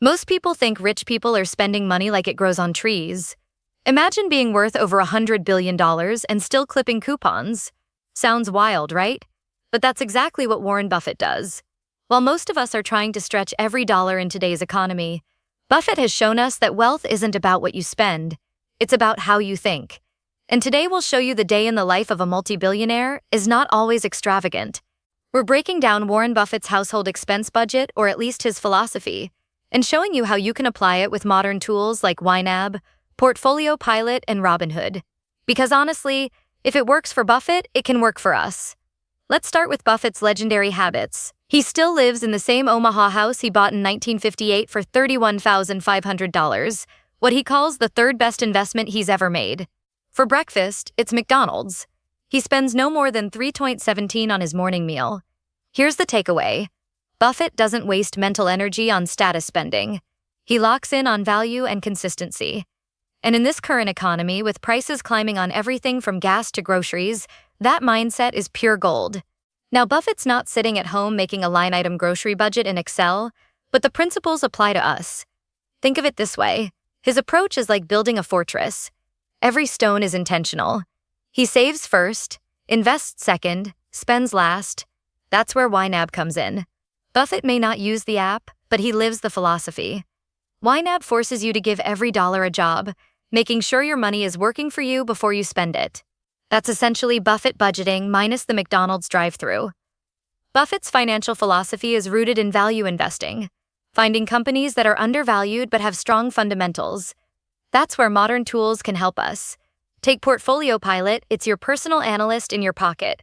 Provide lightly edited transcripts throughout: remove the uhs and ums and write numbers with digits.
Most people think rich people are spending money like it grows on trees. Imagine being worth over $100 billion and still clipping coupons. Sounds wild, right? But that's exactly what Warren Buffett does. While most of us are trying to stretch every dollar in today's economy, Buffett has shown us that wealth isn't about what you spend, it's about how you think. And today we'll show you the day in the life of a multi-billionaire is not always extravagant. We're breaking down Warren Buffett's household expense budget, or at least his philosophy, and showing you how you can apply it with modern tools like YNAB, Portfolio Pilot, and Robinhood. Because honestly, if it works for Buffett, it can work for us. Let's start with Buffett's legendary habits. He still lives in the same Omaha house he bought in 1958 for $31,500, what he calls the third best investment he's ever made. For breakfast, it's McDonald's. He spends no more than $3.17 on his morning meal. Here's the takeaway. Buffett doesn't waste mental energy on status spending. He locks in on value and consistency. And in this current economy, with prices climbing on everything from gas to groceries, that mindset is pure gold. Now, Buffett's not sitting at home making a line-item grocery budget in Excel, but the principles apply to us. Think of it this way. His approach is like building a fortress. Every stone is intentional. He saves first, invests second, spends last. That's where YNAB comes in. Buffett may not use the app, but he lives the philosophy. YNAB forces you to give every dollar a job, making sure your money is working for you before you spend it. That's essentially Buffett budgeting minus the McDonald's drive-thru. Buffett's financial philosophy is rooted in value investing, finding companies that are undervalued but have strong fundamentals. That's where modern tools can help us. Take Portfolio Pilot, it's your personal analyst in your pocket.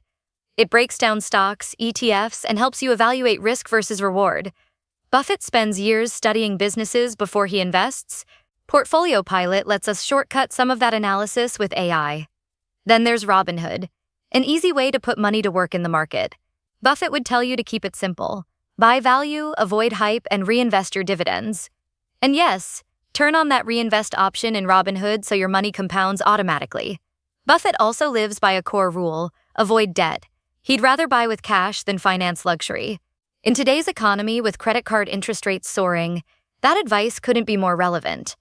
It breaks down stocks, ETFs, and helps you evaluate risk versus reward. Buffett spends years studying businesses before he invests. Portfolio Pilot lets us shortcut some of that analysis with AI. Then there's Robinhood, an easy way to put money to work in the market. Buffett would tell you to keep it simple. Buy value, avoid hype, and reinvest your dividends. And yes, turn on that reinvest option in Robinhood so your money compounds automatically. Buffett also lives by a core rule: avoid debt. He'd rather buy with cash than finance luxury. In today's economy, with credit card interest rates soaring, that advice couldn't be more relevant.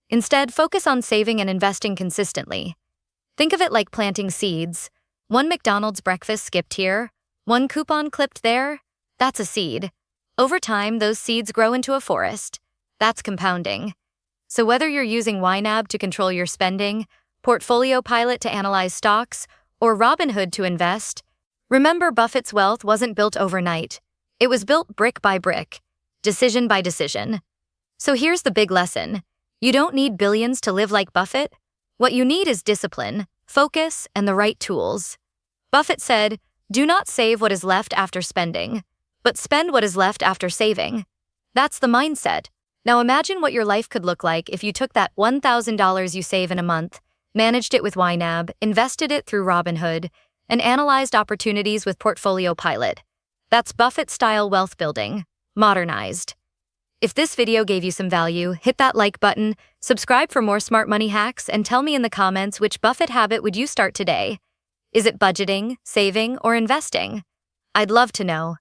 Instead, focus on saving and investing consistently. Think of it like planting seeds. One McDonald's breakfast skipped here, one coupon clipped there. That's a seed. Over time, those seeds grow into a forest. That's compounding. So whether you're using YNAB to control your spending, Portfolio Pilot to analyze stocks, or Robinhood to invest, remember, Buffett's wealth wasn't built overnight. It was built brick by brick, decision by decision. So here's the big lesson. You don't need billions to live like Buffett. What you need is discipline, focus, and the right tools. Buffett said, "Do not save what is left after spending, but spend what is left after saving." That's the mindset. Now imagine what your life could look like if you took that $1,000 you save in a month, managed it with YNAB, invested it through Robinhood, and analyzed opportunities with Portfolio Pilot. That's Buffett-style wealth building, modernized. If this video gave you some value, hit that like button, subscribe for more smart money hacks, and tell me in the comments which Buffett habit would you start today. Is it budgeting, saving, or investing? I'd love to know.